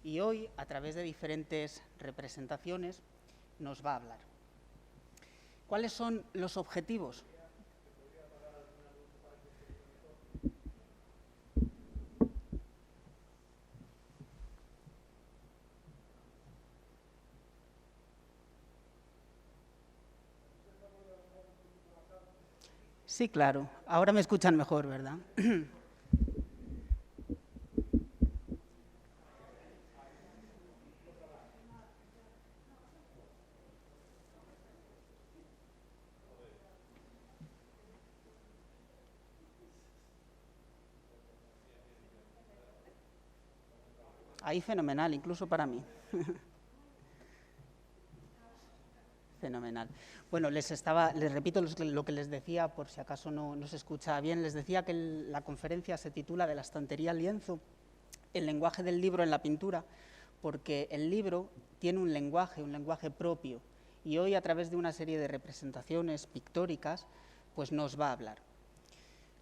y hoy, a través de diferentes representaciones, nos va a hablar. ¿Cuáles son los objetivos? Sí, claro. Ahora me escuchan mejor, ¿verdad? Ahí fenomenal, incluso para mí. Fenomenal. Bueno, les repito lo que les decía, por si acaso no se escucha bien. Les decía que la conferencia se titula De la estantería al lienzo, el lenguaje del libro en la pintura, porque el libro tiene un lenguaje propio, y hoy, a través de una serie de representaciones pictóricas, pues nos va a hablar.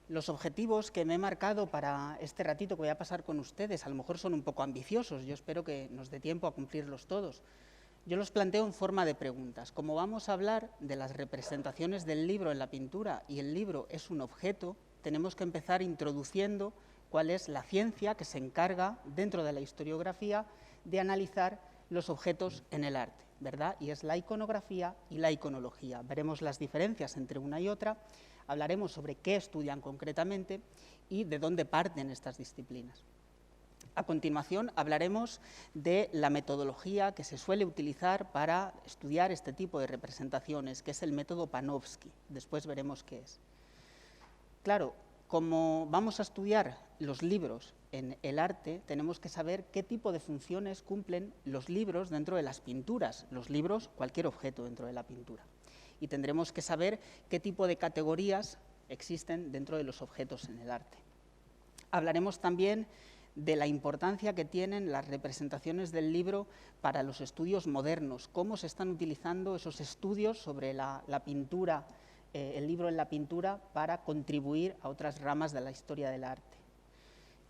Los objetivos que me he marcado para este ratito que voy a pasar con ustedes, a lo mejor son un poco ambiciosos, yo espero que nos dé tiempo a cumplirlos todos. Yo los planteo en forma de preguntas. Como vamos a hablar de las representaciones del libro en la pintura y el libro es un objeto, tenemos que empezar introduciendo cuál es la ciencia que se encarga, dentro de la historiografía, de analizar los objetos en el arte, ¿verdad? Y es la iconografía y la iconología. Veremos las diferencias entre una y otra, hablaremos sobre qué estudian concretamente y de dónde parten estas disciplinas. A continuación hablaremos de la metodología que se suele utilizar para estudiar este tipo de representaciones, que es el método Panofsky. Después veremos qué es. Claro, como vamos a estudiar los libros en el arte, tenemos que saber qué tipo de funciones cumplen los libros dentro de las pinturas. Los libros, cualquier objeto dentro de la pintura. Y tendremos que saber qué tipo de categorías existen dentro de los objetos en el arte. Hablaremos también de la importancia que tienen las representaciones del libro para los estudios modernos, cómo se están utilizando esos estudios sobre la pintura, el libro en la pintura, para contribuir a otras ramas de la historia del arte.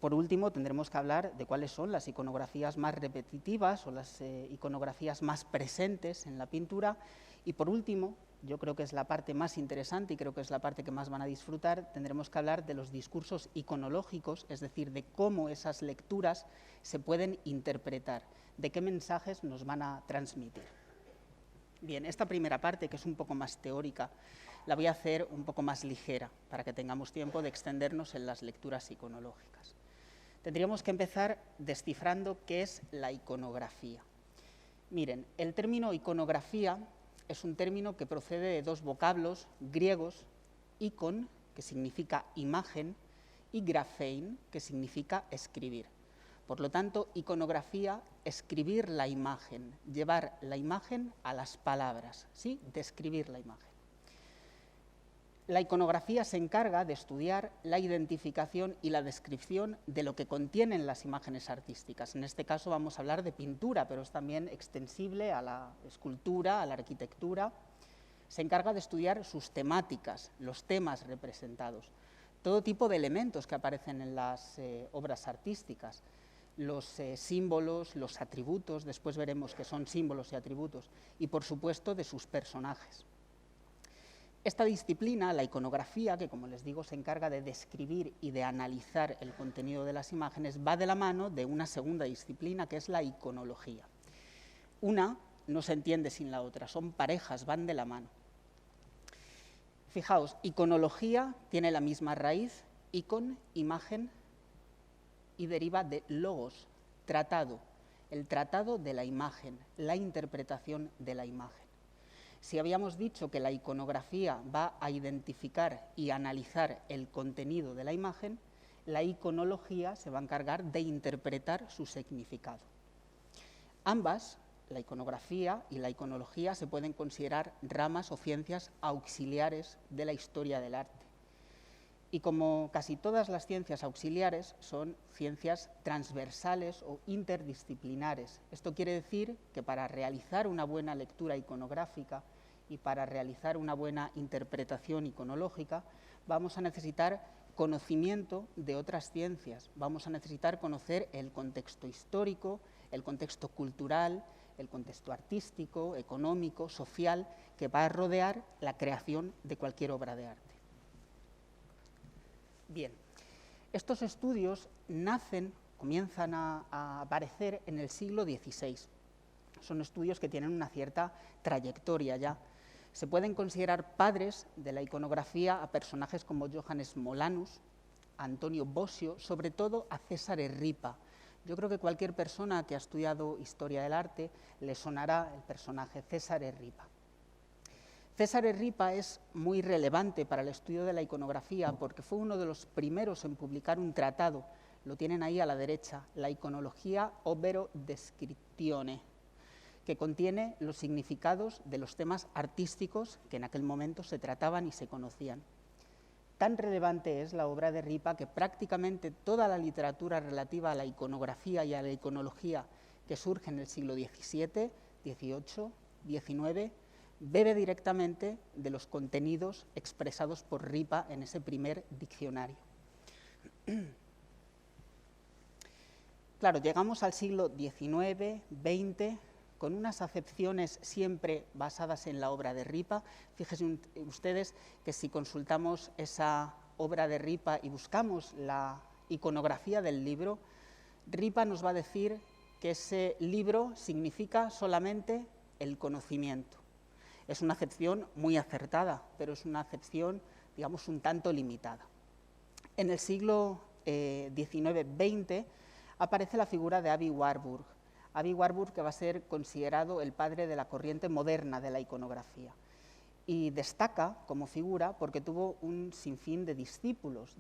Por último, tendremos que hablar de cuáles son las iconografías más repetitivas o las iconografías más presentes en la pintura. Y por último, yo creo que es la parte más interesante y creo que es la parte que más van a disfrutar, tendremos que hablar de los discursos iconológicos, es decir, de cómo esas lecturas se pueden interpretar, de qué mensajes nos van a transmitir. Bien, esta primera parte, que es un poco más teórica, la voy a hacer un poco más ligera, para que tengamos tiempo de extendernos en las lecturas iconológicas. Tendríamos que empezar descifrando qué es la iconografía. Miren, el término iconografía es un término que procede de dos vocablos griegos, ikon, que significa imagen, y graphein, que significa escribir. Por lo tanto, iconografía, escribir la imagen, llevar la imagen a las palabras, ¿sí? Describir la imagen. La iconografía se encarga de estudiar la identificación y la descripción de lo que contienen las imágenes artísticas. En este caso vamos a hablar de pintura, pero es también extensible a la escultura, a la arquitectura. Se encarga de estudiar sus temáticas, los temas representados, todo tipo de elementos que aparecen en las obras artísticas, los símbolos, los atributos, después veremos qué son símbolos y atributos, y por supuesto de sus personajes. Esta disciplina, la iconografía, que como les digo se encarga de describir y de analizar el contenido de las imágenes, va de la mano de una segunda disciplina que es la iconología. Una no se entiende sin la otra, son parejas, van de la mano. Fijaos, iconología tiene la misma raíz, icon, imagen, y deriva de logos, tratado, el tratado de la imagen, la interpretación de la imagen. Si habíamos dicho que la iconografía va a identificar y analizar el contenido de la imagen, la iconología se va a encargar de interpretar su significado. Ambas, la iconografía y la iconología, se pueden considerar ramas o ciencias auxiliares de la historia del arte. Y como casi todas las ciencias auxiliares, son ciencias transversales o interdisciplinares. Esto quiere decir que para realizar una buena lectura iconográfica y para realizar una buena interpretación iconológica, vamos a necesitar conocimiento de otras ciencias, vamos a necesitar conocer el contexto histórico, el contexto cultural, el contexto artístico, económico, social, que va a rodear la creación de cualquier obra de arte. Bien, estos estudios comienzan a aparecer en el siglo XVI. Son estudios que tienen una cierta trayectoria ya. Se pueden considerar padres de la iconografía a personajes como Johannes Molanus, a Antonio Bosio, sobre todo a Cesare Ripa. Yo creo que cualquier persona que ha estudiado historia del arte le sonará el personaje Cesare Ripa. Cesare Ripa es muy relevante para el estudio de la iconografía porque fue uno de los primeros en publicar un tratado, lo tienen ahí a la derecha, la Iconologia Ovvero Descrizione, que contiene los significados de los temas artísticos que en aquel momento se trataban y se conocían. Tan relevante es la obra de Ripa que prácticamente toda la literatura relativa a la iconografía y a la iconología que surge en el siglo XVII, XVIII, XIX, bebe directamente de los contenidos expresados por Ripa en ese primer diccionario. Claro, llegamos al siglo XIX, XX, con unas acepciones siempre basadas en la obra de Ripa. Fíjense ustedes que si consultamos esa obra de Ripa y buscamos la iconografía del libro, Ripa nos va a decir que ese libro significa solamente el conocimiento. Es una acepción muy acertada, pero es una acepción, digamos, un tanto limitada. En el siglo XIX-XX aparece la figura de Aby Warburg. Aby Warburg, que va a ser considerado el padre de la corriente moderna de la iconografía. Y destaca como figura porque tuvo un sinfín de discípulos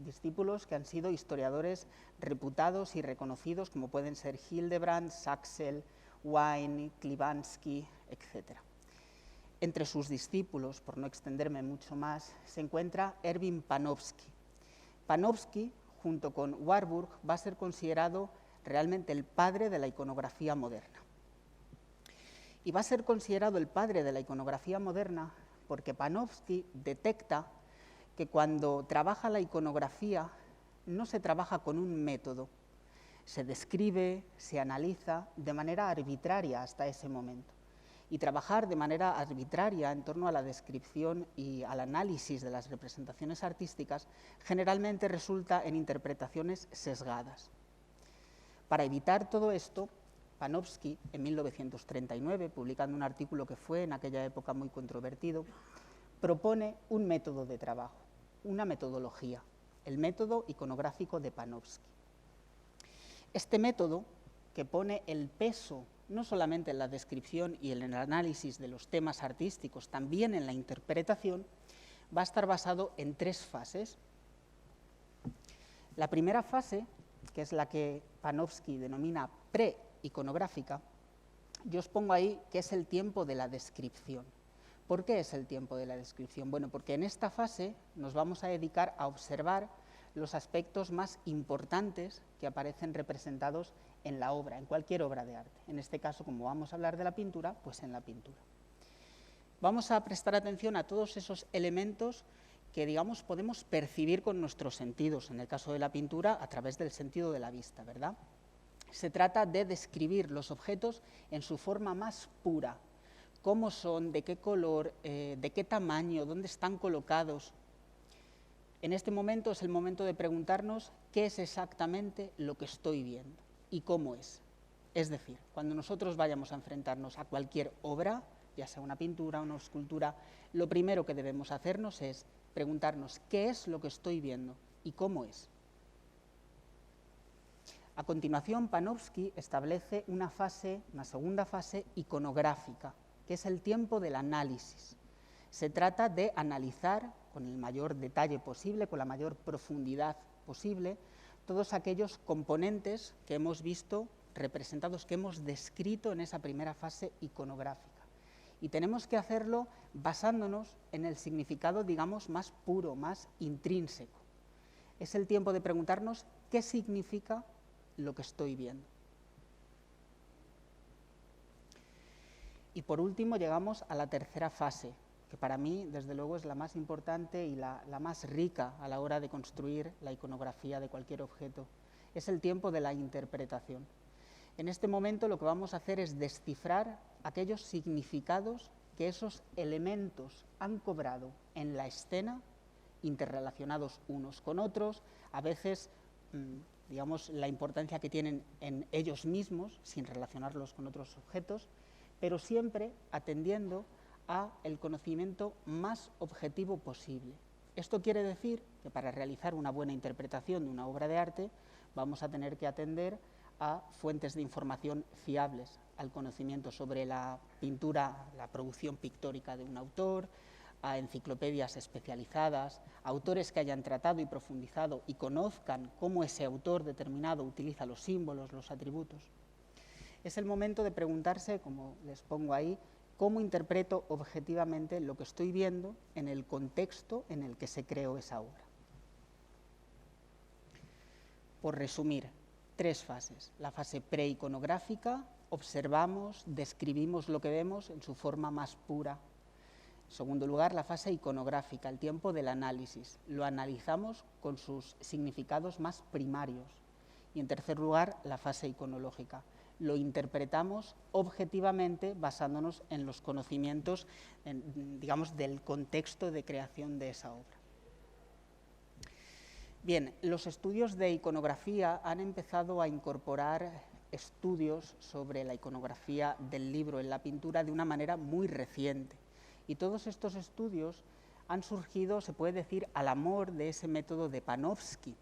que han sido historiadores reputados y reconocidos, como pueden ser Hildebrand, Saxel, Wein, Klibanski, etc. Entre sus discípulos, por no extenderme mucho más, se encuentra Erwin Panofsky. Panofsky, junto con Warburg, va a ser considerado realmente el padre de la iconografía moderna. Y va a ser considerado el padre de la iconografía moderna porque Panofsky detecta que cuando trabaja la iconografía no se trabaja con un método, se describe, se analiza de manera arbitraria hasta ese momento. Y trabajar de manera arbitraria en torno a la descripción y al análisis de las representaciones artísticas generalmente resulta en interpretaciones sesgadas. Para evitar todo esto, Panofsky, en 1939, publicando un artículo que fue en aquella época muy controvertido, propone un método de trabajo, una metodología, el método iconográfico de Panofsky. Este método, que pone el peso no solamente en la descripción y en el análisis de los temas artísticos, también en la interpretación, va a estar basado en 3 fases. La primera fase, que es la que Panofsky denomina pre-iconográfica, yo os pongo ahí que es el tiempo de la descripción. ¿Por qué es el tiempo de la descripción? Bueno, porque en esta fase nos vamos a dedicar a observar los aspectos más importantes que aparecen representados en la obra, en cualquier obra de arte. En este caso, como vamos a hablar de la pintura, pues en la pintura. Vamos a prestar atención a todos esos elementos que, digamos, podemos percibir con nuestros sentidos, en el caso de la pintura, a través del sentido de la vista, ¿verdad? Se trata de describir los objetos en su forma más pura, cómo son, de qué color, de qué tamaño, dónde están colocados. En este momento es el momento de preguntarnos qué es exactamente lo que estoy viendo y cómo es. Es decir, cuando nosotros vayamos a enfrentarnos a cualquier obra, ya sea una pintura, una escultura, lo primero que debemos hacernos es preguntarnos qué es lo que estoy viendo y cómo es. A continuación, Panofsky establece una segunda fase iconográfica, que es el tiempo del análisis. Se trata de analizar con el mayor detalle posible, con la mayor profundidad posible, todos aquellos componentes que hemos visto representados, que hemos descrito en esa primera fase iconográfica. Y tenemos que hacerlo basándonos en el significado, digamos, más puro, más intrínseco. Es el tiempo de preguntarnos qué significa lo que estoy viendo. Y por último llegamos a la tercera fase, que para mí, desde luego, es la más importante y la más rica a la hora de construir la iconografía de cualquier objeto. Es el tiempo de la interpretación. En este momento lo que vamos a hacer es descifrar aquellos significados que esos elementos han cobrado en la escena, interrelacionados unos con otros, a veces, digamos, la importancia que tienen en ellos mismos, sin relacionarlos con otros objetos, pero siempre atendiendo a el conocimiento más objetivo posible. Esto quiere decir que para realizar una buena interpretación de una obra de arte vamos a tener que atender a fuentes de información fiables, al conocimiento sobre la pintura, la producción pictórica de un autor, a enciclopedias especializadas, a autores que hayan tratado y profundizado y conozcan cómo ese autor determinado utiliza los símbolos, los atributos. Es el momento de preguntarse, como les pongo ahí, cómo interpreto objetivamente lo que estoy viendo en el contexto en el que se creó esa obra. Por resumir, 3 fases. La fase preiconográfica, observamos, describimos lo que vemos en su forma más pura. En segundo lugar, la fase iconográfica, el tiempo del análisis. Lo analizamos con sus significados más primarios. Y en tercer lugar, la fase iconológica. Lo interpretamos objetivamente basándonos en los conocimientos, digamos, del contexto de creación de esa obra. Bien, los estudios de iconografía han empezado a incorporar estudios sobre la iconografía del libro en la pintura de una manera muy reciente. Y todos estos estudios han surgido, se puede decir, al amor de ese método de Panofsky.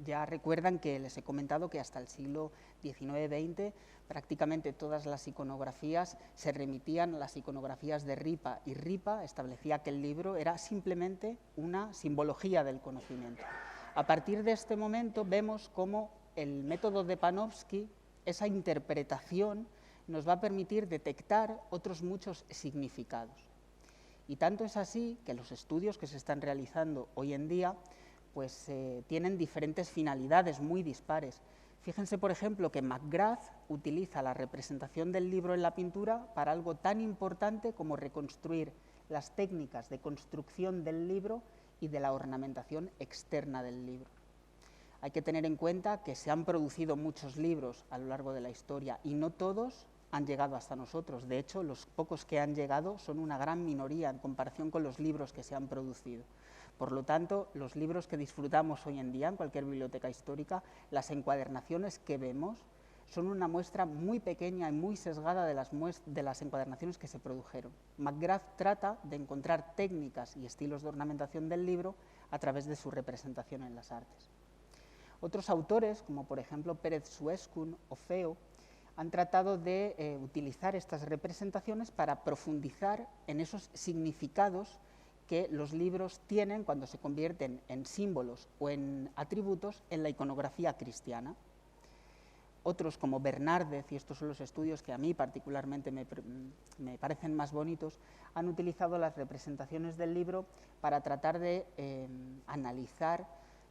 Ya recuerdan que les he comentado que hasta el siglo XIX-XX prácticamente todas las iconografías se remitían a las iconografías de Ripa, y Ripa establecía que el libro era simplemente una simbología del conocimiento. A partir de este momento vemos cómo el método de Panofsky, esa interpretación, nos va a permitir detectar otros muchos significados. Y tanto es así que los estudios que se están realizando hoy en día pues tienen diferentes finalidades muy dispares. Fíjense, por ejemplo, que McGrath utiliza la representación del libro en la pintura para algo tan importante como reconstruir las técnicas de construcción del libro y de la ornamentación externa del libro. Hay que tener en cuenta que se han producido muchos libros a lo largo de la historia y no todos han llegado hasta nosotros. De hecho, los pocos que han llegado son una gran minoría en comparación con los libros que se han producido. Por lo tanto, los libros que disfrutamos hoy en día en cualquier biblioteca histórica, las encuadernaciones que vemos, son una muestra muy pequeña y muy sesgada de las encuadernaciones que se produjeron. McGrath trata de encontrar técnicas y estilos de ornamentación del libro a través de su representación en las artes. Otros autores, como por ejemplo Pérez Suescun o Feo, han tratado de utilizar estas representaciones para profundizar en esos significados que los libros tienen cuando se convierten en símbolos o en atributos en la iconografía cristiana. Otros, como Bernárdez, y estos son los estudios que a mí particularmente me parecen más bonitos, han utilizado las representaciones del libro para tratar de analizar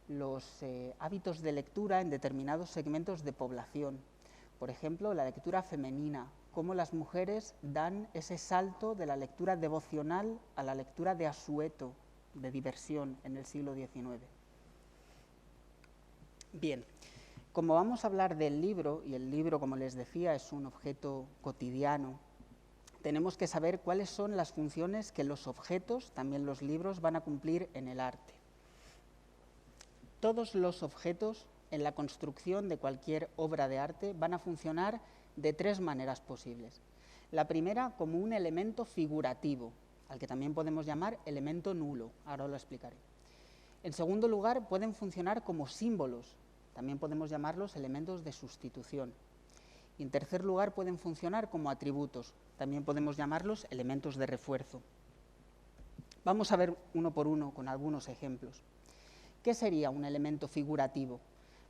los hábitos de lectura en determinados segmentos de población. Por ejemplo, la lectura femenina, cómo las mujeres dan ese salto de la lectura devocional a la lectura de asueto, de diversión, en el siglo XIX. Bien, como vamos a hablar del libro, y el libro, como les decía, es un objeto cotidiano, tenemos que saber cuáles son las funciones que los objetos, también los libros, van a cumplir en el arte. Todos los objetos en la construcción de cualquier obra de arte van a funcionar de 3 maneras posibles. La primera, como un elemento figurativo, al que también podemos llamar elemento nulo, ahora lo explicaré. En segundo lugar, pueden funcionar como símbolos, también podemos llamarlos elementos de sustitución. Y en tercer lugar, pueden funcionar como atributos, también podemos llamarlos elementos de refuerzo. Vamos a ver uno por uno con algunos ejemplos. ¿Qué sería un elemento figurativo?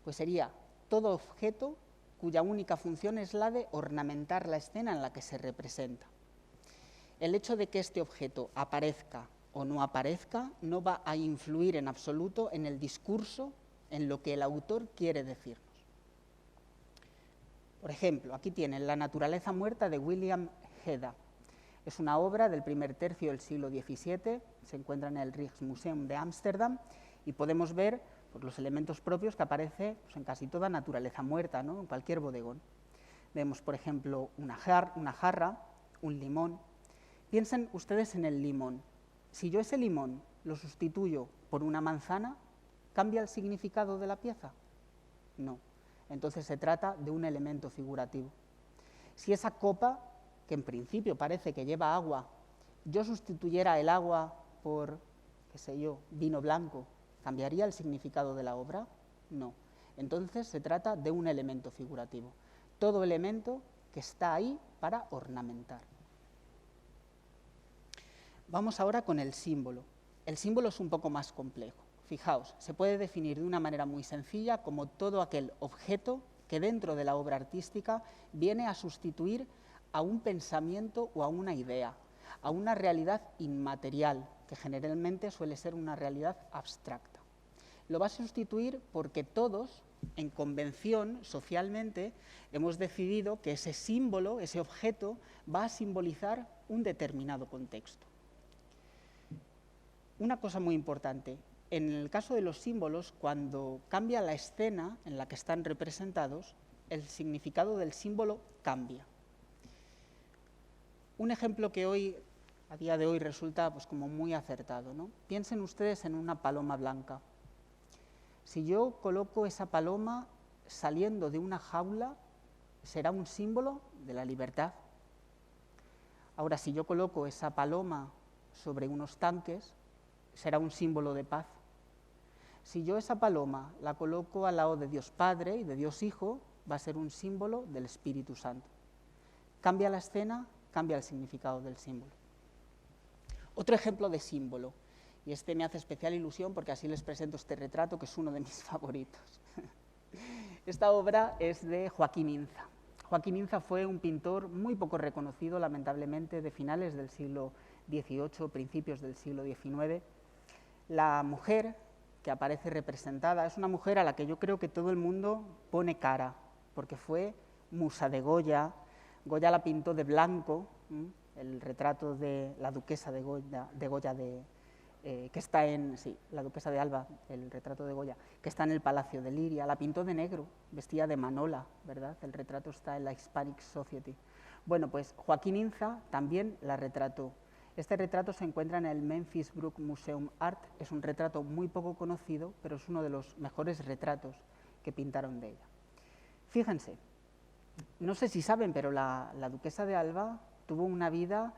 Pues sería todo objeto cuya única función es la de ornamentar la escena en la que se representa. El hecho de que este objeto aparezca o no aparezca no va a influir en absoluto en el discurso, en lo que el autor quiere decirnos. Por ejemplo, aquí tienen La naturaleza muerta de William Heda. Es una obra del primer tercio del siglo XVII, se encuentra en el Rijksmuseum de Ámsterdam y podemos ver los elementos propios que aparece en casi toda naturaleza muerta, ¿no? En cualquier bodegón. Vemos, por ejemplo, una jarra, un limón. Piensen ustedes en el limón. Si yo ese limón lo sustituyo por una manzana, ¿cambia el significado de la pieza? No. Entonces se trata de un elemento figurativo. Si esa copa, que en principio parece que lleva agua, yo sustituyera el agua por, qué sé yo, vino blanco, ¿cambiaría el significado de la obra? No. Entonces se trata de un elemento figurativo. Todo elemento que está ahí para ornamentar. Vamos ahora con el símbolo. El símbolo es un poco más complejo. Fijaos, se puede definir de una manera muy sencilla como todo aquel objeto que dentro de la obra artística viene a sustituir a un pensamiento o a una idea, a una realidad inmaterial, que generalmente suele ser una realidad abstracta. Lo va a sustituir porque todos, en convención, socialmente, hemos decidido que ese símbolo, ese objeto, va a simbolizar un determinado contexto. Una cosa muy importante, en el caso de los símbolos, cuando cambia la escena en la que están representados, el significado del símbolo cambia. Un ejemplo que hoy, a día de hoy, resulta pues, como muy acertado, ¿no? Piensen ustedes en una paloma blanca. Si yo coloco esa paloma saliendo de una jaula, será un símbolo de la libertad. Ahora, si yo coloco esa paloma sobre unos tanques, será un símbolo de paz. Si yo esa paloma la coloco al lado de Dios Padre y de Dios Hijo, va a ser un símbolo del Espíritu Santo. Cambia la escena, cambia el significado del símbolo. Otro ejemplo de símbolo, y este me hace especial ilusión porque así les presento este retrato que es uno de mis favoritos. Esta obra es de Joaquín Inza. Joaquín Inza fue un pintor muy poco reconocido, lamentablemente, de finales del siglo XVIII, principios del siglo XIX. La mujer que aparece representada es una mujer a la que yo creo que todo el mundo pone cara, porque fue musa de Goya. Goya la pintó de blanco, el retrato de la duquesa de Goya, que está en, sí, la duquesa de Alba, el retrato de Goya, que está en el Palacio de Liria, la pintó de negro, vestida de manola, ¿verdad? El retrato está en la Hispanic Society. Bueno, pues Joaquín Inza también la retrató. Este retrato se encuentra en el Memphis Brook Museum Art, es un retrato muy poco conocido, pero es uno de los mejores retratos que pintaron de ella. Fíjense, no sé si saben, pero la duquesa de Alba tuvo una vida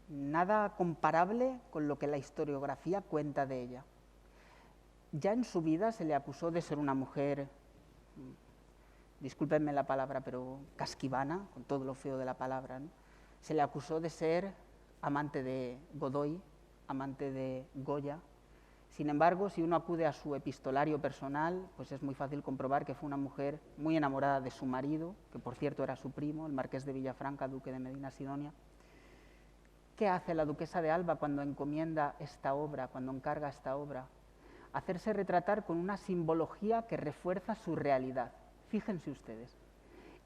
nada comparable con lo que la historiografía cuenta de ella. Ya en su vida se le acusó de ser una mujer, discúlpenme la palabra, pero casquivana, con todo lo feo de la palabra, ¿no? Se le acusó de ser amante de Godoy, amante de Goya. Sin embargo, si uno acude a su epistolario personal, pues es muy fácil comprobar que fue una mujer muy enamorada de su marido, que por cierto era su primo, el marqués de Villafranca, duque de Medina Sidonia. ¿Qué hace la duquesa de Alba cuando encomienda esta obra, cuando encarga esta obra? Hacerse retratar con una simbología que refuerza su realidad. Fíjense ustedes,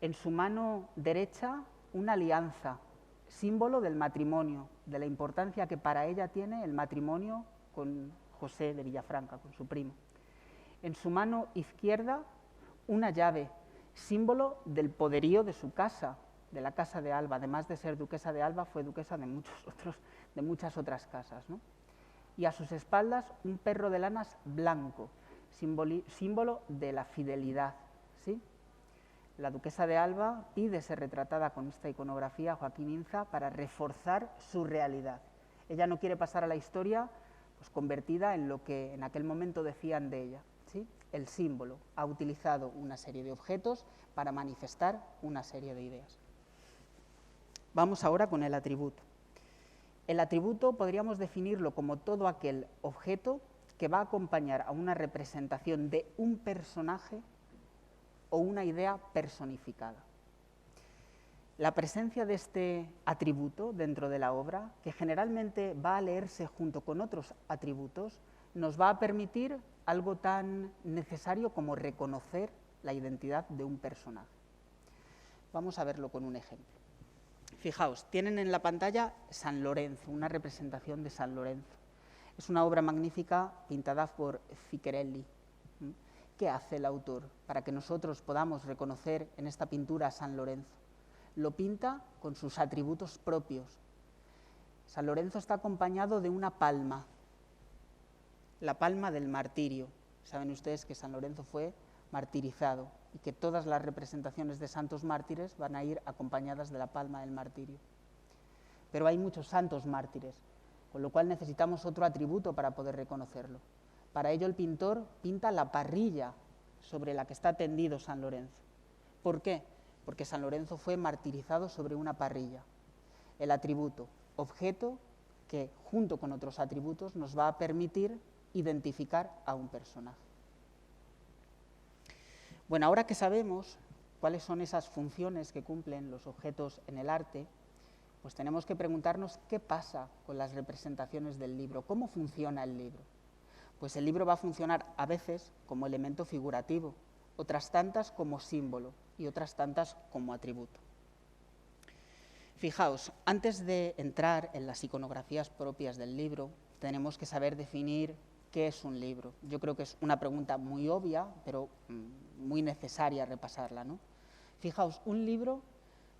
en su mano derecha una alianza, símbolo del matrimonio, de la importancia que para ella tiene el matrimonio con José de Villafranca, con su primo. En su mano izquierda una llave, símbolo del poderío de su casa, de la casa de Alba. Además de ser duquesa de Alba, fue duquesa de muchas otras casas, ¿no? Y a sus espaldas un perro de lanas blanco, símbolo de la fidelidad, ¿sí? La duquesa de Alba pide ser retratada con esta iconografía a Joaquín Inza para reforzar su realidad. Ella no quiere pasar a la historia pues, convertida en lo que en aquel momento decían de ella, ¿sí? El símbolo ha utilizado una serie de objetos para manifestar una serie de ideas. Vamos ahora con el atributo. El atributo podríamos definirlo como todo aquel objeto que va a acompañar a una representación de un personaje o una idea personificada. La presencia de este atributo dentro de la obra, que generalmente va a leerse junto con otros atributos, nos va a permitir algo tan necesario como reconocer la identidad de un personaje. Vamos a verlo con un ejemplo. Fijaos, tienen en la pantalla San Lorenzo, una representación de San Lorenzo. Es una obra magnífica pintada por Ficcherelli. ¿qué hace el autor para que nosotros podamos reconocer en esta pintura a San Lorenzo? Lo pinta con sus atributos propios. San Lorenzo está acompañado de una palma, la palma del martirio. Saben ustedes que San Lorenzo fue martirizado y que todas las representaciones de santos mártires van a ir acompañadas de la palma del martirio. Pero hay muchos santos mártires, con lo cual necesitamos otro atributo para poder reconocerlo. Para ello el pintor pinta la parrilla sobre la que está tendido San Lorenzo. ¿Por qué? Porque San Lorenzo fue martirizado sobre una parrilla. El atributo, objeto que junto con otros atributos nos va a permitir identificar a un personaje. Bueno, ahora que sabemos cuáles son esas funciones que cumplen los objetos en el arte, pues tenemos que preguntarnos qué pasa con las representaciones del libro, cómo funciona el libro. Pues el libro va a funcionar a veces como elemento figurativo, otras tantas como símbolo y otras tantas como atributo. Fijaos, antes de entrar en las iconografías propias del libro, tenemos que saber definir qué es un libro. Yo creo que es una pregunta muy obvia, pero muy necesaria repasarla, ¿no? Fijaos, un libro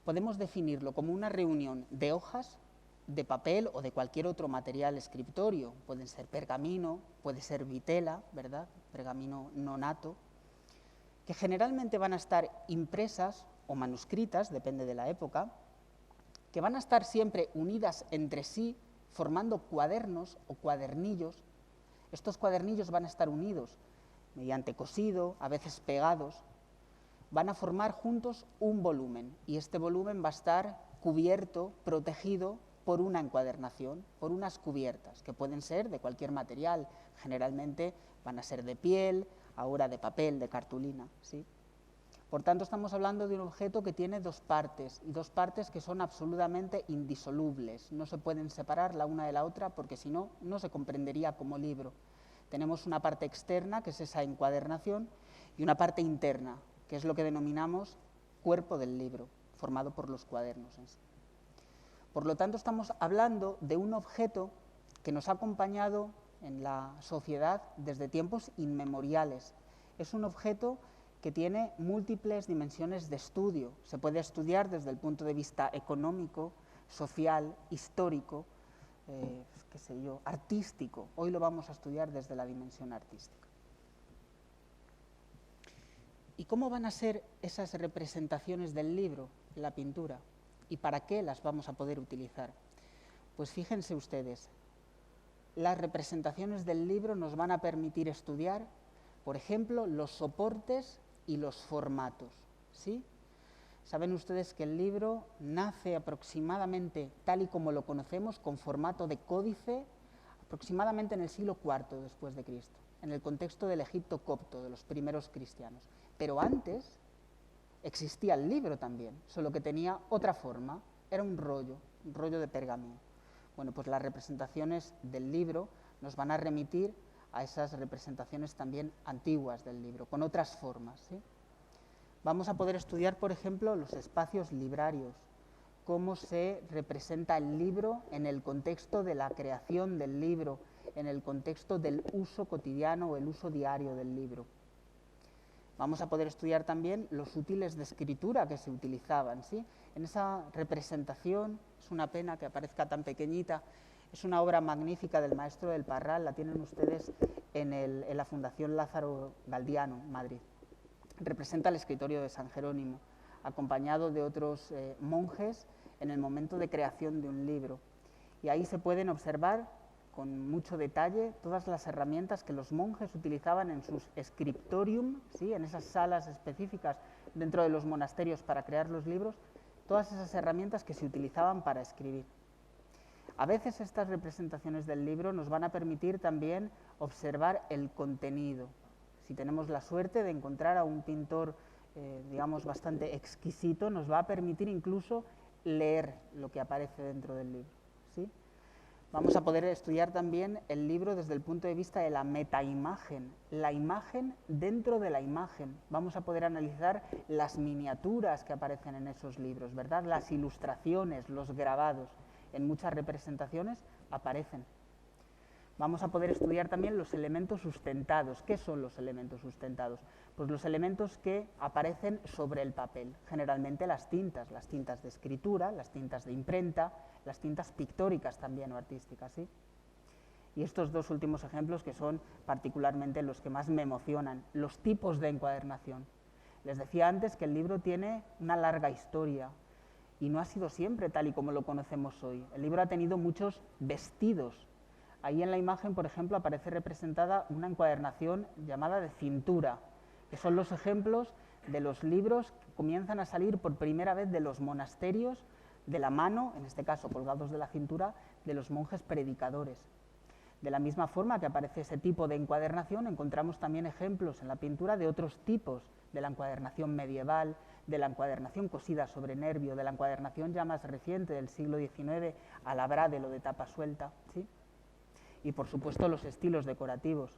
podemos definirlo como una reunión de hojas, de papel o de cualquier otro material escritorio. Pueden ser pergamino, puede ser vitela, ¿verdad? Pergamino nonato, que generalmente van a estar impresas o manuscritas, depende de la época, que van a estar siempre unidas entre sí, formando cuadernos o cuadernillos. Estos cuadernillos van a estar unidos mediante cosido, a veces pegados, van a formar juntos un volumen, y este volumen va a estar cubierto, protegido por una encuadernación, por unas cubiertas, que pueden ser de cualquier material, generalmente van a ser de piel, ahora de papel, de cartulina, ¿sí? Por tanto, estamos hablando de un objeto que tiene dos partes, y dos partes que son absolutamente indisolubles, no se pueden separar la una de la otra, porque si no, no se comprendería como libro. Tenemos una parte externa, que es esa encuadernación, y una parte interna, que es lo que denominamos cuerpo del libro, formado por los cuadernos en sí. Por lo tanto, estamos hablando de un objeto que nos ha acompañado en la sociedad desde tiempos inmemoriales. Es un objeto que tiene múltiples dimensiones de estudio. Se puede estudiar desde el punto de vista económico, social, histórico, qué sé yo, artístico. Hoy lo vamos a estudiar desde la dimensión artística. ¿Y cómo van a ser esas representaciones del libro, la pintura? ¿Y para qué las vamos a poder utilizar? Pues fíjense ustedes, las representaciones del libro nos van a permitir estudiar, por ejemplo, los soportes y los formatos, ¿sí? Saben ustedes que el libro nace aproximadamente, tal y como lo conocemos, con formato de códice, aproximadamente en el siglo IV después de Cristo, en el contexto del Egipto copto, de los primeros cristianos. Pero antes existía el libro también, solo que tenía otra forma, era un rollo de pergamino. Bueno, pues las representaciones del libro nos van a remitir a esas representaciones también antiguas del libro, con otras formas, ¿sí? Vamos a poder estudiar, por ejemplo, los espacios librarios, cómo se representa el libro en el contexto de la creación del libro, en el contexto del uso cotidiano o el uso diario del libro. Vamos a poder estudiar también los útiles de escritura que se utilizaban, ¿sí? En esa representación, es una pena que aparezca tan pequeñita, es una obra magnífica del maestro del Parral, la tienen ustedes en la Fundación Lázaro Galdiano, Madrid. Representa el escritorio de San Jerónimo, acompañado de otros monjes en el momento de creación de un libro. Y ahí se pueden observar con mucho detalle todas las herramientas que los monjes utilizaban en sus scriptorium, ¿sí? En esas salas específicas dentro de los monasterios para crear los libros, todas esas herramientas que se utilizaban para escribir. A veces estas representaciones del libro nos van a permitir también observar el contenido. Si tenemos la suerte de encontrar a un pintor, digamos, bastante exquisito, nos va a permitir incluso leer lo que aparece dentro del libro, ¿sí? Vamos a poder estudiar también el libro desde el punto de vista de la metaimagen, la imagen dentro de la imagen. Vamos a poder analizar las miniaturas que aparecen en esos libros, ¿verdad? Las ilustraciones, los grabados, en muchas representaciones aparecen. Vamos a poder estudiar también los elementos sustentados. ¿Qué son los elementos sustentados? Pues los elementos que aparecen sobre el papel, generalmente las tintas de escritura, las tintas de imprenta, las tintas pictóricas también o artísticas, ¿sí? Y estos dos últimos ejemplos que son particularmente los que más me emocionan, los tipos de encuadernación. Les decía antes que el libro tiene una larga historia y no ha sido siempre tal y como lo conocemos hoy. El libro ha tenido muchos vestidos. Ahí en la imagen, por ejemplo, aparece representada una encuadernación llamada de cintura, que son los ejemplos de los libros que comienzan a salir por primera vez de los monasterios, de la mano, en este caso colgados de la cintura, de los monjes predicadores. De la misma forma que aparece ese tipo de encuadernación, encontramos también ejemplos en la pintura de otros tipos, de la encuadernación medieval, de la encuadernación cosida sobre nervio, de la encuadernación ya más reciente del siglo XIX, a la Bradel o de tapa suelta, ¿sí? Y por supuesto los estilos decorativos.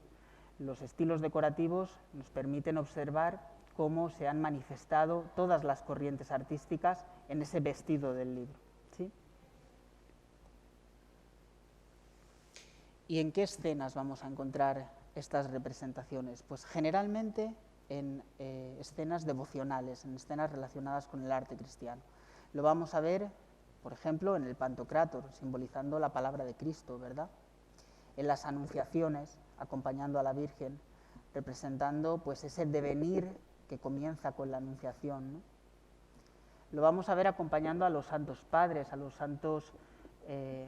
Los estilos decorativos nos permiten observar cómo se han manifestado todas las corrientes artísticas en ese vestido del libro, ¿sí? ¿Y en qué escenas vamos a encontrar estas representaciones? Pues generalmente en escenas devocionales, en escenas relacionadas con el arte cristiano. Lo vamos a ver, por ejemplo, en el Pantocrátor, simbolizando la palabra de Cristo, ¿verdad? En las anunciaciones, acompañando a la Virgen, representando pues ese devenir que comienza con la anunciación, ¿no? Lo vamos a ver acompañando a los santos padres, a los santos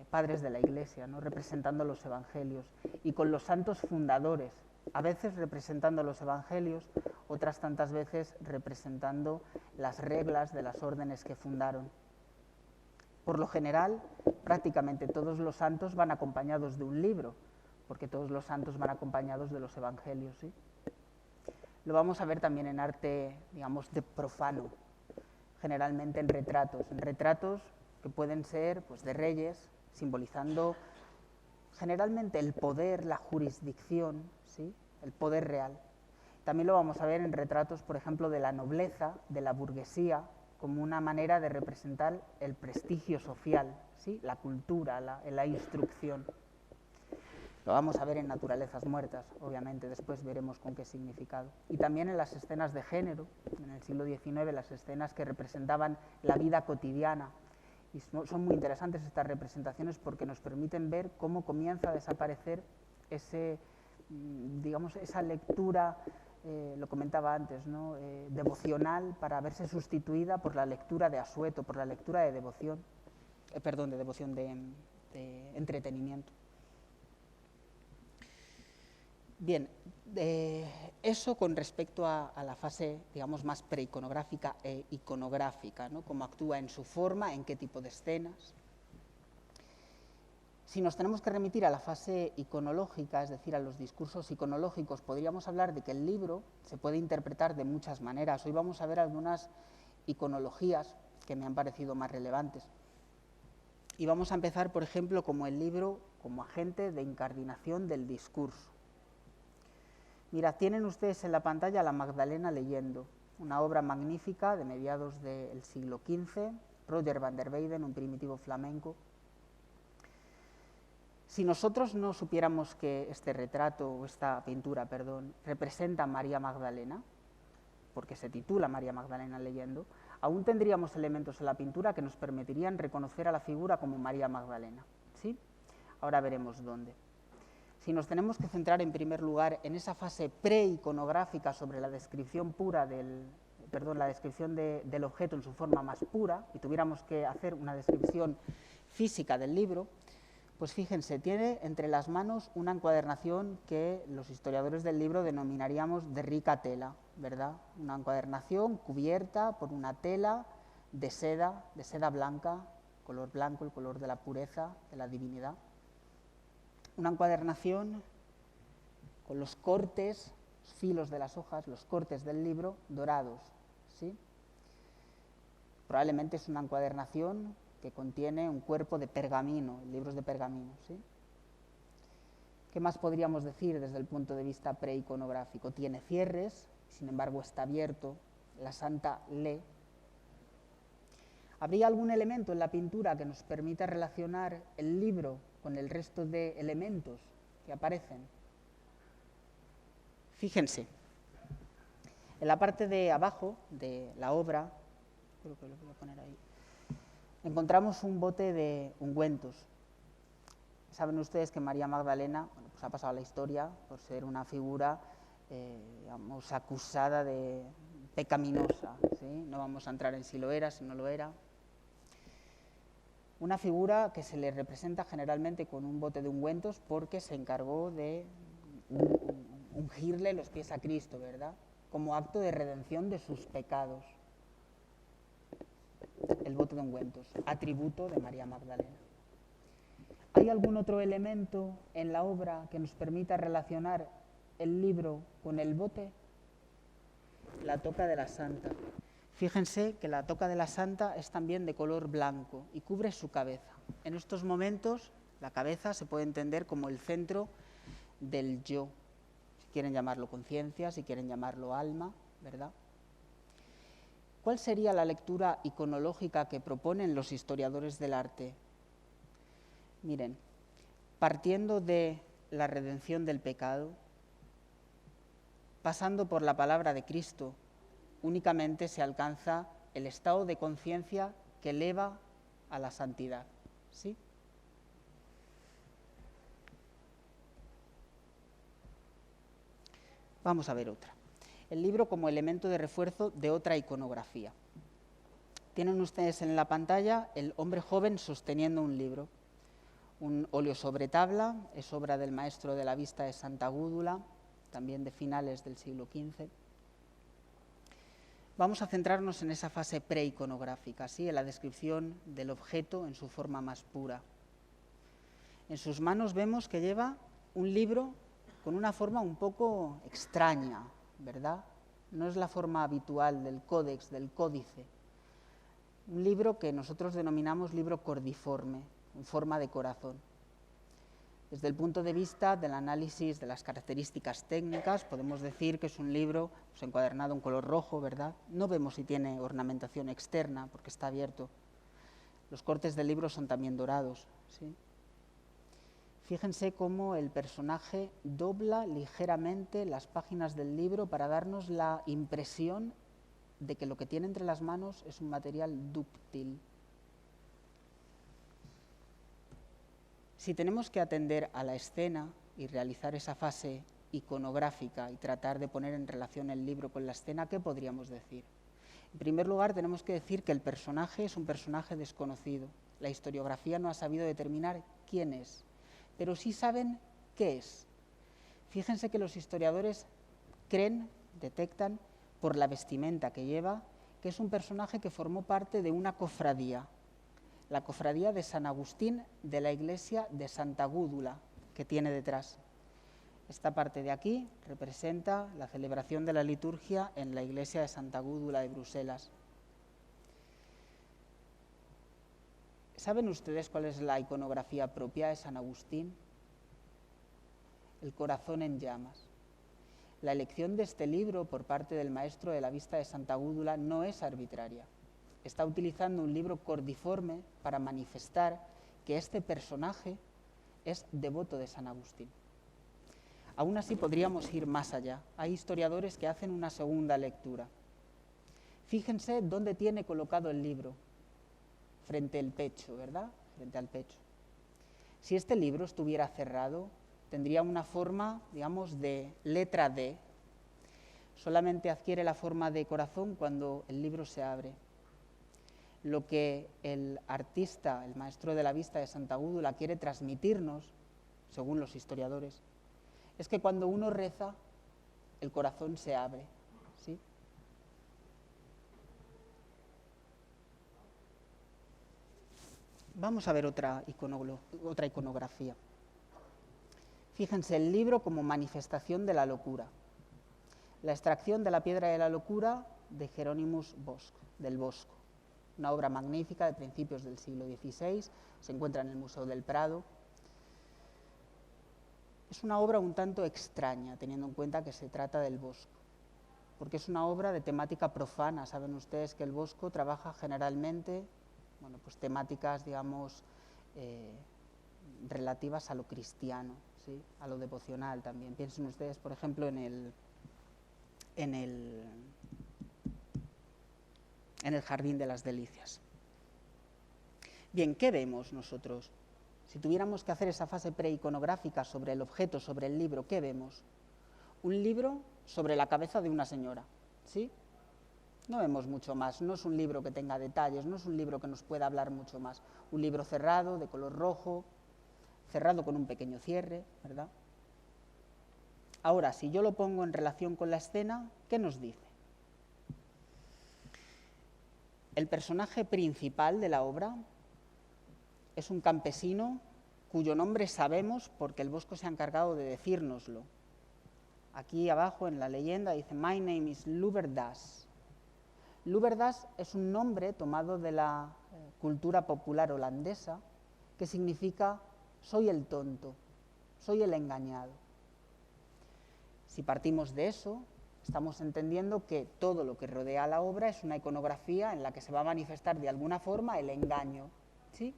padres de la Iglesia, ¿no? Representando los evangelios, y con los santos fundadores, a veces representando los evangelios, otras tantas veces representando las reglas de las órdenes que fundaron. Por lo general, prácticamente todos los santos van acompañados de un libro, porque todos los santos van acompañados de los evangelios, ¿sí? Lo vamos a ver también en arte, digamos, de profano, generalmente en retratos que pueden ser pues, de reyes, simbolizando generalmente el poder, la jurisdicción, ¿sí? El poder real. También lo vamos a ver en retratos, por ejemplo, de la nobleza, de la burguesía, como una manera de representar el prestigio social, ¿sí? La cultura, la instrucción. Lo vamos a ver en naturalezas muertas, obviamente, después veremos con qué significado. Y también en las escenas de género, en el siglo XIX, las escenas que representaban la vida cotidiana. Y son muy interesantes estas representaciones porque nos permiten ver cómo comienza a desaparecer esa lectura, lo comentaba antes, ¿no? Devocional, para verse sustituida por la lectura de asueto, por la lectura de devoción, de entretenimiento. Bien, eso con respecto a la fase, digamos, más preiconográfica e iconográfica, ¿no? Cómo actúa en su forma, en qué tipo de escenas. Si nos tenemos que remitir a la fase iconológica, es decir, a los discursos iconológicos, podríamos hablar de que el libro se puede interpretar de muchas maneras. Hoy vamos a ver algunas iconologías que me han parecido más relevantes. Y vamos a empezar, por ejemplo, como el libro como agente de incardinación del discurso. Mirad, tienen ustedes en la pantalla a la Magdalena leyendo, una obra magnífica de mediados del siglo XV, Roger van der Weyden, un primitivo flamenco. Si nosotros no supiéramos que este retrato, o esta pintura, representa a María Magdalena, porque se titula María Magdalena leyendo, aún tendríamos elementos en la pintura que nos permitirían reconocer a la figura como María Magdalena, ¿sí? Ahora veremos dónde. Si nos tenemos que centrar en primer lugar en esa fase preiconográfica sobre la descripción pura del objeto en su forma más pura, y tuviéramos que hacer una descripción física del libro, pues fíjense, tiene entre las manos una encuadernación que los historiadores del libro denominaríamos de rica tela, ¿verdad? Una encuadernación cubierta por una tela de seda blanca, color blanco, el color de la pureza, de la divinidad. Una encuadernación con los cortes, los filos de las hojas, los cortes del libro dorados, ¿sí? Probablemente es una encuadernación que contiene un cuerpo de pergamino, libros de pergamino, ¿sí? ¿Qué más podríamos decir desde el punto de vista preiconográfico? Tiene cierres, sin embargo está abierto, la santa lee. ¿Habría algún elemento en la pintura que nos permita relacionar el libro con el resto de elementos que aparecen. Fíjense, en la parte de abajo de la obra, creo que lo voy a poner ahí, encontramos un bote de ungüentos. Saben ustedes que María Magdalena, bueno, pues ha pasado a la historia por ser una figura, digamos, acusada de pecaminosa, ¿sí? No vamos a entrar en si lo era, si no lo era. Una figura que se le representa generalmente con un bote de ungüentos porque se encargó de ungirle los pies a Cristo, ¿verdad? Como acto de redención de sus pecados. El bote de ungüentos, atributo de María Magdalena. ¿Hay algún otro elemento en la obra que nos permita relacionar el libro con el bote? La toca de la santa. Fíjense que la toca de la santa es también de color blanco y cubre su cabeza. En estos momentos, la cabeza se puede entender como el centro del yo. Si quieren llamarlo conciencia, si quieren llamarlo alma, ¿verdad? ¿Cuál sería la lectura iconológica que proponen los historiadores del arte? Miren, partiendo de la redención del pecado, pasando por la palabra de Cristo, únicamente se alcanza el estado de conciencia que eleva a la santidad, ¿sí? Vamos a ver otra. El libro como elemento de refuerzo de otra iconografía. Tienen ustedes en la pantalla el hombre joven sosteniendo un libro. Un óleo sobre tabla, es obra del maestro de la vista de Santa Gúdula, también de finales del siglo XV. Vamos a centrarnos en esa fase preiconográfica, ¿sí? En la descripción del objeto en su forma más pura. En sus manos vemos que lleva un libro con una forma un poco extraña, ¿verdad? No es la forma habitual del códex, del códice. Un libro que nosotros denominamos libro cordiforme, en forma de corazón. Desde el punto de vista del análisis de las características técnicas, podemos decir que es un libro pues, encuadernado en color rojo, ¿verdad? No vemos si tiene ornamentación externa, porque está abierto. Los cortes del libro son también dorados, ¿sí? Fíjense cómo el personaje dobla ligeramente las páginas del libro para darnos la impresión de que lo que tiene entre las manos es un material dúctil. Si tenemos que atender a la escena y realizar esa fase iconográfica y tratar de poner en relación el libro con la escena, ¿qué podríamos decir? En primer lugar, tenemos que decir que el personaje es un personaje desconocido. La historiografía no ha sabido determinar quién es, pero sí saben qué es. Fíjense que los historiadores creen, detectan, por la vestimenta que lleva, que es un personaje que formó parte de una cofradía, la cofradía de San Agustín de la iglesia de Santa Gúdula, que tiene detrás. Esta parte de aquí representa la celebración de la liturgia en la iglesia de Santa Gúdula de Bruselas. ¿Saben ustedes cuál es la iconografía propia de San Agustín? El corazón en llamas. La elección de este libro por parte del maestro de la vista de Santa Gúdula no es arbitraria. Está utilizando un libro cordiforme para manifestar que este personaje es devoto de San Agustín. Aún así podríamos ir más allá. Hay historiadores que hacen una segunda lectura. Fíjense dónde tiene colocado el libro, frente al pecho, ¿verdad? Frente al pecho. Si este libro estuviera cerrado, tendría una forma, digamos, de letra D. Solamente adquiere la forma de corazón cuando el libro se abre. Lo que el artista, el maestro de la vista de Santa Gúdula quiere transmitirnos, según los historiadores, es que cuando uno reza, el corazón se abre, ¿sí? Vamos a ver otra iconografía. Fíjense, el libro como manifestación de la locura. La extracción de la piedra de la locura de Hieronymus Bosch, del Bosco. Una obra magnífica de principios del siglo XVI, se encuentra en el Museo del Prado. Es una obra un tanto extraña, teniendo en cuenta que se trata del Bosco, porque es una obra de temática profana. Saben ustedes que el Bosco trabaja generalmente, bueno, pues temáticas, digamos, relativas a lo cristiano, ¿sí? A lo devocional también. Piensen ustedes, por ejemplo, en el Jardín de las Delicias. Bien, ¿qué vemos nosotros? Si tuviéramos que hacer esa fase preiconográfica sobre el objeto, sobre el libro, ¿qué vemos? Un libro sobre la cabeza de una señora, ¿sí? No vemos mucho más, no es un libro que tenga detalles, no es un libro que nos pueda hablar mucho más. Un libro cerrado, de color rojo, cerrado con un pequeño cierre, ¿verdad? Ahora, si yo lo pongo en relación con la escena, ¿qué nos dice? El personaje principal de la obra es un campesino cuyo nombre sabemos porque el Bosco se ha encargado de decírnoslo. Aquí abajo en la leyenda dice "My name is Luberdas". Luberdas es un nombre tomado de la cultura popular holandesa que significa soy el tonto, soy el engañado. Si partimos de eso, estamos entendiendo que todo lo que rodea a la obra es una iconografía en la que se va a manifestar de alguna forma el engaño, ¿sí?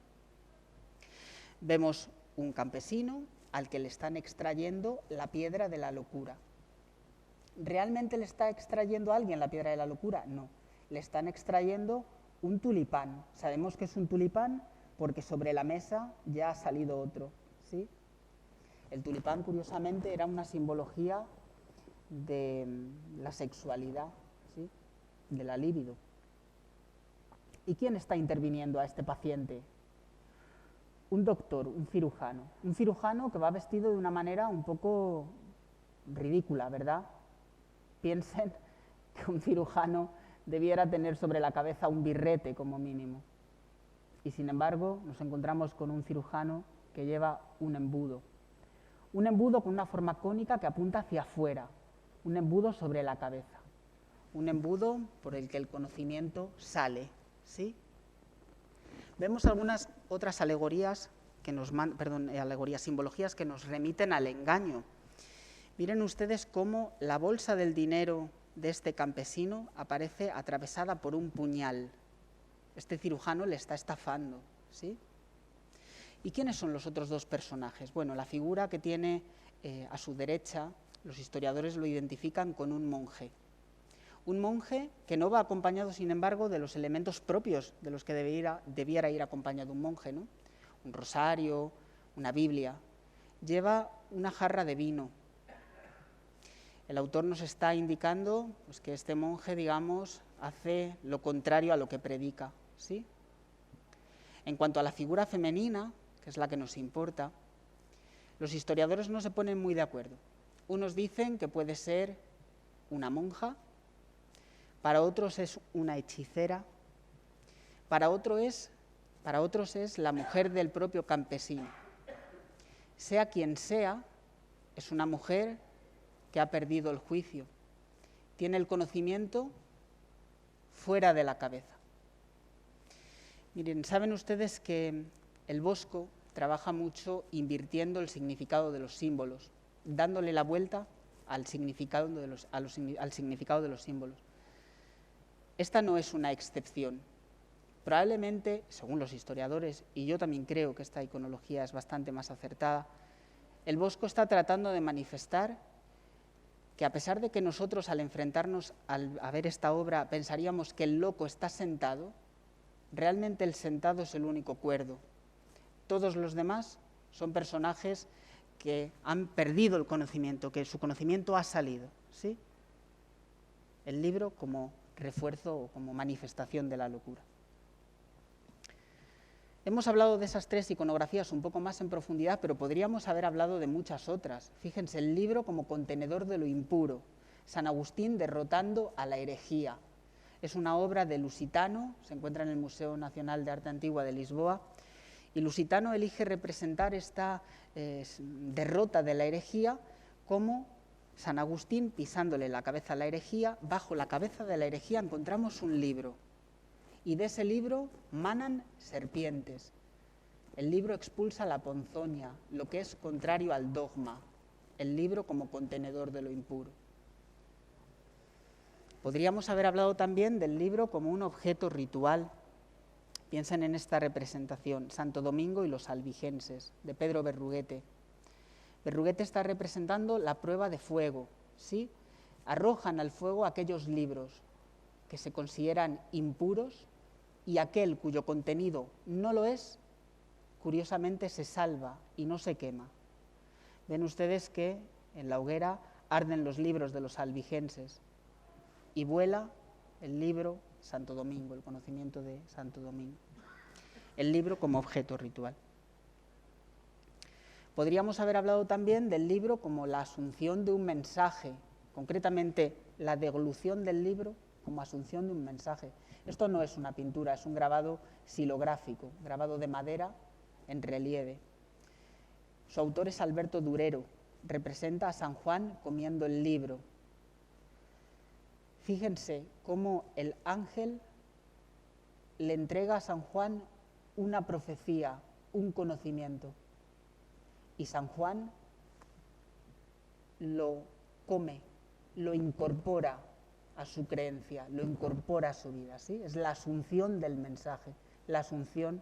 Vemos un campesino al que le están extrayendo la piedra de la locura. ¿Realmente le está extrayendo a alguien la piedra de la locura? No, le están extrayendo un tulipán. Sabemos que es un tulipán porque sobre la mesa ya ha salido otro, ¿sí? El tulipán, curiosamente, era una simbología de la sexualidad, ¿sí? De la libido. ¿Y quién está interviniendo a este paciente? Un doctor, un cirujano que va vestido de una manera un poco ridícula, ¿verdad? Piensen que un cirujano debiera tener sobre la cabeza un birrete como mínimo. Y sin embargo nos encontramos con un cirujano que lleva un embudo con una forma cónica que apunta hacia afuera, un embudo sobre la cabeza, un embudo por el que el conocimiento sale, ¿sí? Vemos algunas otras alegorías simbologías que nos remiten al engaño. Miren ustedes cómo la bolsa del dinero de este campesino aparece atravesada por un puñal. Este cirujano le está estafando, ¿sí? ¿Y quiénes son los otros dos personajes? Bueno, la figura que tiene a su derecha, los historiadores lo identifican con un monje. Un monje que no va acompañado, sin embargo, de los elementos propios de los que debiera ir acompañado un monje, ¿no? Un rosario, una Biblia. Lleva una jarra de vino. El autor nos está indicando pues, que este monje, digamos, hace lo contrario a lo que predica, ¿sí? En cuanto a la figura femenina, que es la que nos importa, los historiadores no se ponen muy de acuerdo. Unos dicen que puede ser una monja, para otros es una hechicera, para otros es la mujer del propio campesino. Sea quien sea, es una mujer que ha perdido el juicio, tiene el conocimiento fuera de la cabeza. Miren, saben ustedes que el Bosco trabaja mucho invirtiendo el significado de los símbolos, dándole la vuelta al significado de los símbolos. Esta no es una excepción. Probablemente, según los historiadores, y yo también creo que esta iconología es bastante más acertada, el Bosco está tratando de manifestar que a pesar de que nosotros al enfrentarnos a ver esta obra pensaríamos que el loco está sentado, realmente el sentado es el único cuerdo. Todos los demás son personajes que han perdido el conocimiento, que su conocimiento ha salido, ¿sí? El libro como refuerzo o como manifestación de la locura. Hemos hablado de esas tres iconografías un poco más en profundidad, pero podríamos haber hablado de muchas otras. Fíjense, el libro como contenedor de lo impuro, San Agustín derrotando a la herejía. Es una obra de Lusitano, se encuentra en el Museo Nacional de Arte Antigua de Lisboa, y Lusitano elige representar esta derrota de la herejía como San Agustín pisándole la cabeza a la herejía. Bajo la cabeza de la herejía encontramos un libro, y de ese libro manan serpientes. El libro expulsa la ponzoña, lo que es contrario al dogma, el libro como contenedor de lo impuro. Podríamos haber hablado también del libro como un objeto ritual, Piensen en esta representación, Santo Domingo y los albigenses, de Pedro Berruguete. Berruguete está representando la prueba de fuego, ¿sí? Arrojan al fuego aquellos libros que se consideran impuros y aquel cuyo contenido no lo es, curiosamente se salva y no se quema. Ven ustedes que en la hoguera arden los libros de los albigenses y vuela el libro Santo Domingo, el conocimiento de Santo Domingo. El libro como objeto ritual. Podríamos haber hablado también del libro como la asunción de un mensaje, concretamente la deglución del libro como asunción de un mensaje. Esto no es una pintura, es un grabado xilográfico, grabado de madera en relieve. Su autor es Alberto Durero, representa a San Juan comiendo el libro. Fíjense cómo el ángel le entrega a San Juan una profecía, un conocimiento, y San Juan lo come, lo incorpora a su creencia, lo incorpora a su vida, ¿sí? Es la asunción del mensaje, la asunción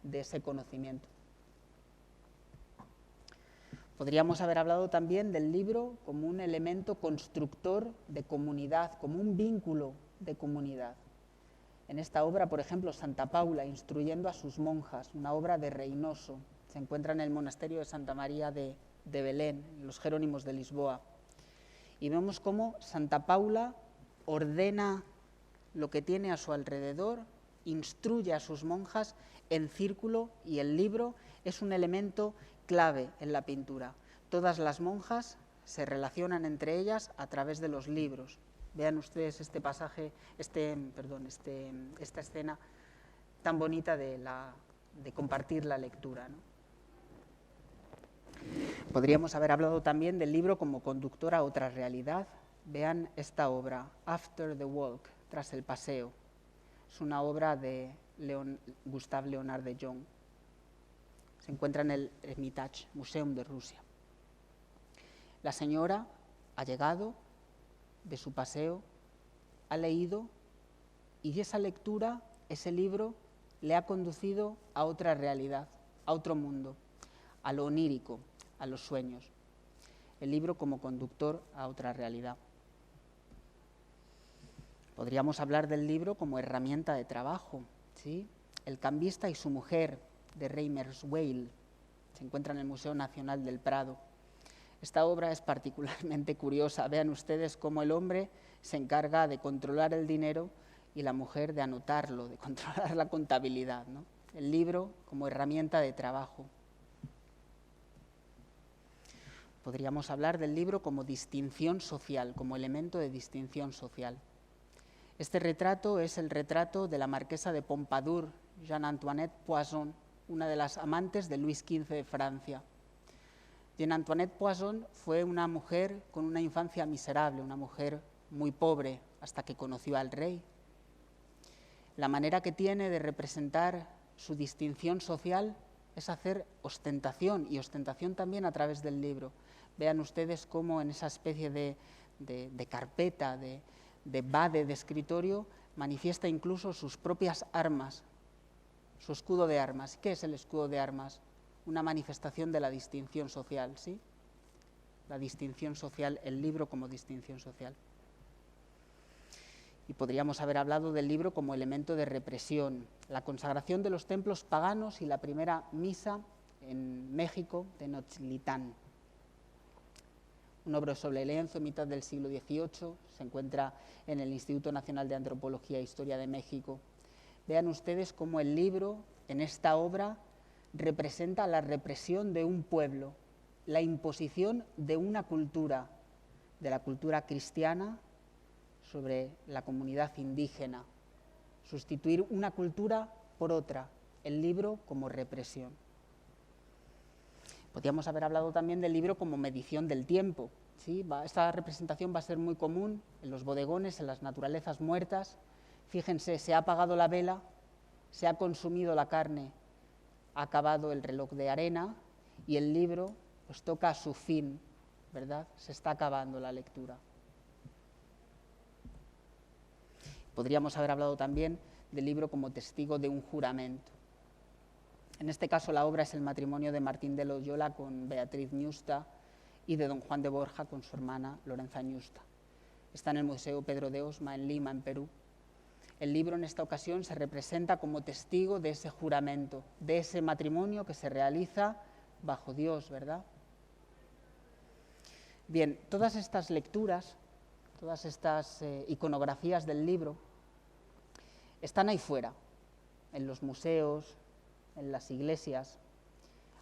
de ese conocimiento. Podríamos haber hablado también del libro como un elemento constructor de comunidad, como un vínculo de comunidad. En esta obra, por ejemplo, Santa Paula, instruyendo a sus monjas, una obra de Reynoso, se encuentra en el monasterio de Santa María de Belén, en los Jerónimos de Lisboa. Y vemos cómo Santa Paula ordena lo que tiene a su alrededor, instruye a sus monjas en círculo, y el libro es un elemento clave en la pintura. Todas las monjas se relacionan entre ellas a través de los libros. Vean ustedes este pasaje, esta escena tan bonita de compartir la lectura, ¿no? Podríamos haber hablado también del libro como conductor a otra realidad. Vean esta obra, After the Walk, tras el paseo. Es una obra de Gustave Léonard de Jong. Se encuentra en el Hermitage, Museum de Rusia. La señora ha llegado de su paseo, ha leído, y esa lectura, ese libro, le ha conducido a otra realidad, a otro mundo, a lo onírico, a los sueños. El libro como conductor a otra realidad. Podríamos hablar del libro como herramienta de trabajo, ¿sí? El cambista y su mujer, de Reimersweil, se encuentra en el Museo Nacional del Prado. Esta obra es particularmente curiosa. Vean ustedes cómo el hombre se encarga de controlar el dinero y la mujer de anotarlo, de controlar la contabilidad, ¿no? El libro como herramienta de trabajo. Podríamos hablar del libro como distinción social, como elemento de distinción social. Este retrato es el retrato de la marquesa de Pompadour, Jeanne-Antoinette Poisson, una de las amantes de Luis XV de Francia. Jeanne-Antoinette Poisson fue una mujer con una infancia miserable, una mujer muy pobre, hasta que conoció al rey. La manera que tiene de representar su distinción social es hacer ostentación, y ostentación también a través del libro. Vean ustedes cómo en esa especie de carpeta, de bade de escritorio, manifiesta incluso sus propias armas, su escudo de armas. ¿Qué es el escudo de armas? Una manifestación de la distinción social, ¿sí? La distinción social, el libro como distinción social. Y podríamos haber hablado del libro como elemento de represión, la consagración de los templos paganos y la primera misa en México de Tenochtitlán. Un obra sobre lienzo, mitad del siglo XVIII, se encuentra en el Instituto Nacional de Antropología e Historia de México. Vean ustedes cómo el libro, en esta obra, representa la represión de un pueblo, la imposición de una cultura, de la cultura cristiana sobre la comunidad indígena, sustituir una cultura por otra, el libro como represión. Podríamos haber hablado también del libro como medición del tiempo, ¿sí? Esta representación va a ser muy común en los bodegones, en las naturalezas muertas. Fíjense, se ha apagado la vela, se ha consumido la carne, ha acabado el reloj de arena y el libro pues toca a su fin, ¿verdad? Se está acabando la lectura. Podríamos haber hablado también del libro como testigo de un juramento. En este caso la obra es el matrimonio de Martín de Loyola con Beatriz Ñusta y de don Juan de Borja con su hermana Lorenza Ñusta. Está en el Museo Pedro de Osma, en Lima, en Perú. El libro en esta ocasión se representa como testigo de ese juramento, de ese matrimonio que se realiza bajo Dios, ¿verdad? Bien, todas estas lecturas, todas estas iconografías del libro están ahí fuera, en los museos, en las iglesias,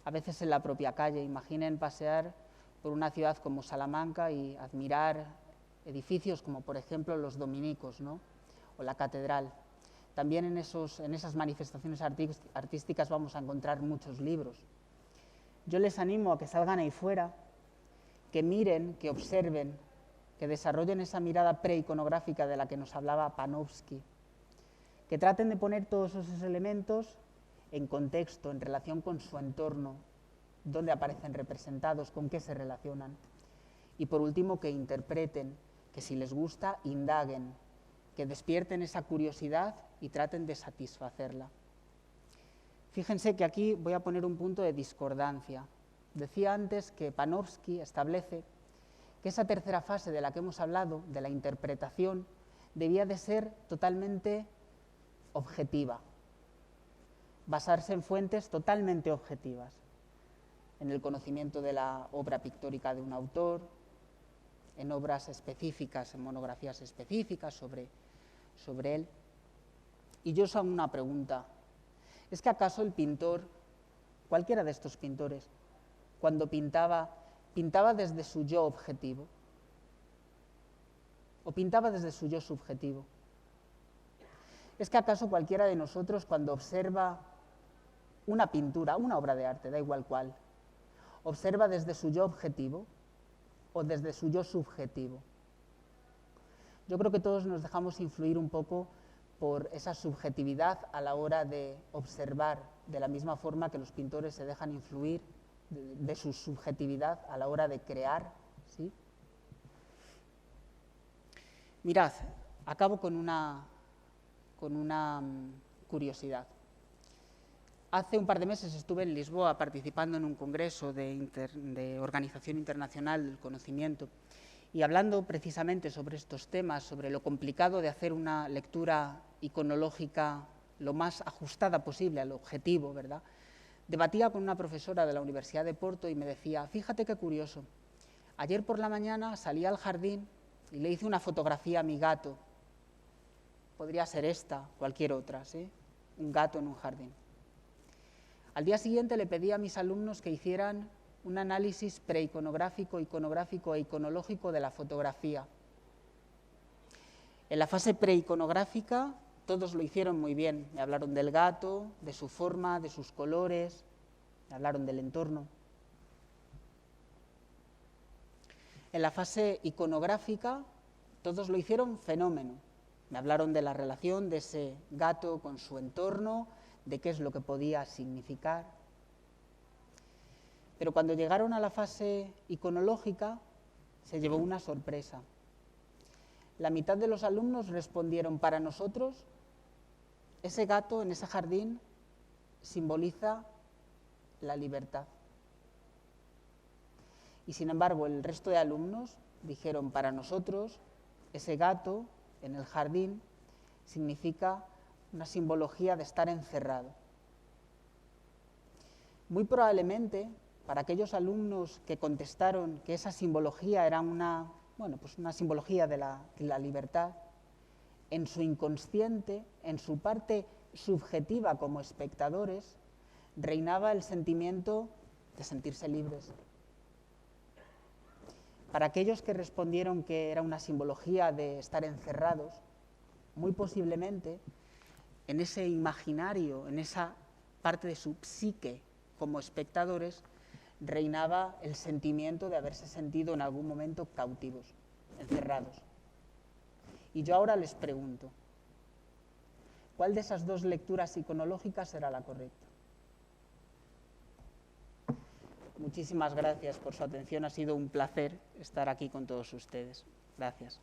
a veces en la propia calle. Imaginen pasear por una ciudad como Salamanca y admirar edificios como, por ejemplo, los dominicos, ¿no?, o la catedral. También en esas manifestaciones artísticas vamos a encontrar muchos libros. Yo les animo a que salgan ahí fuera, que miren, que observen, que desarrollen esa mirada preiconográfica de la que nos hablaba Panofsky, que traten de poner todos esos elementos en contexto, en relación con su entorno, dónde aparecen representados, con qué se relacionan. Y por último, que interpreten, que si les gusta, indaguen, que despierten esa curiosidad y traten de satisfacerla. Fíjense que aquí voy a poner un punto de discordancia. Decía antes que Panofsky establece que esa tercera fase de la que hemos hablado, de la interpretación, debía de ser totalmente objetiva, basarse en fuentes totalmente objetivas, en el conocimiento de la obra pictórica de un autor, en obras específicas, en monografías específicas sobre él. Y yo os hago una pregunta: ¿es que acaso el pintor, cualquiera de estos pintores, cuando pintaba desde su yo objetivo o pintaba desde su yo subjetivo? ¿Es que acaso cualquiera de nosotros, cuando observa una pintura, una obra de arte, da igual cuál, observa desde su yo objetivo o desde su yo subjetivo? Yo creo que todos nos dejamos influir un poco por esa subjetividad a la hora de observar, de la misma forma que los pintores se dejan influir de su subjetividad a la hora de crear, ¿sí? Mirad, acabo con una curiosidad. Hace un par de meses estuve en Lisboa participando en un congreso de Organización Internacional del Conocimiento y hablando precisamente sobre estos temas, sobre lo complicado de hacer una lectura iconológica lo más ajustada posible al objetivo, ¿verdad? Debatía con una profesora de la Universidad de Porto y me decía: fíjate qué curioso, ayer por la mañana salí al jardín y le hice una fotografía a mi gato. Podría ser esta, cualquier otra, ¿sí? Un gato en un jardín. Al día siguiente le pedí a mis alumnos que hicieran un análisis preiconográfico, iconográfico e iconológico de la fotografía. En la fase preiconográfica todos lo hicieron muy bien. Me hablaron del gato, de su forma, de sus colores, me hablaron del entorno. En la fase iconográfica todos lo hicieron fenómeno. Me hablaron de la relación de ese gato con su entorno, de qué es lo que podía significar. Pero cuando llegaron a la fase iconológica, se llevó una sorpresa. La mitad de los alumnos respondieron: para nosotros, ese gato en ese jardín simboliza la libertad. Y sin embargo, el resto de alumnos dijeron: para nosotros, ese gato en el jardín significa una simbología de estar encerrado. Muy probablemente, para aquellos alumnos que contestaron que esa simbología era una simbología de la libertad, en su inconsciente, en su parte subjetiva como espectadores, reinaba el sentimiento de sentirse libres. Para aquellos que respondieron que era una simbología de estar encerrados, muy posiblemente en ese imaginario, en esa parte de su psique como espectadores, reinaba el sentimiento de haberse sentido en algún momento cautivos, encerrados. Y yo ahora les pregunto, ¿cuál de esas dos lecturas iconológicas será la correcta? Muchísimas gracias por su atención, ha sido un placer estar aquí con todos ustedes. Gracias.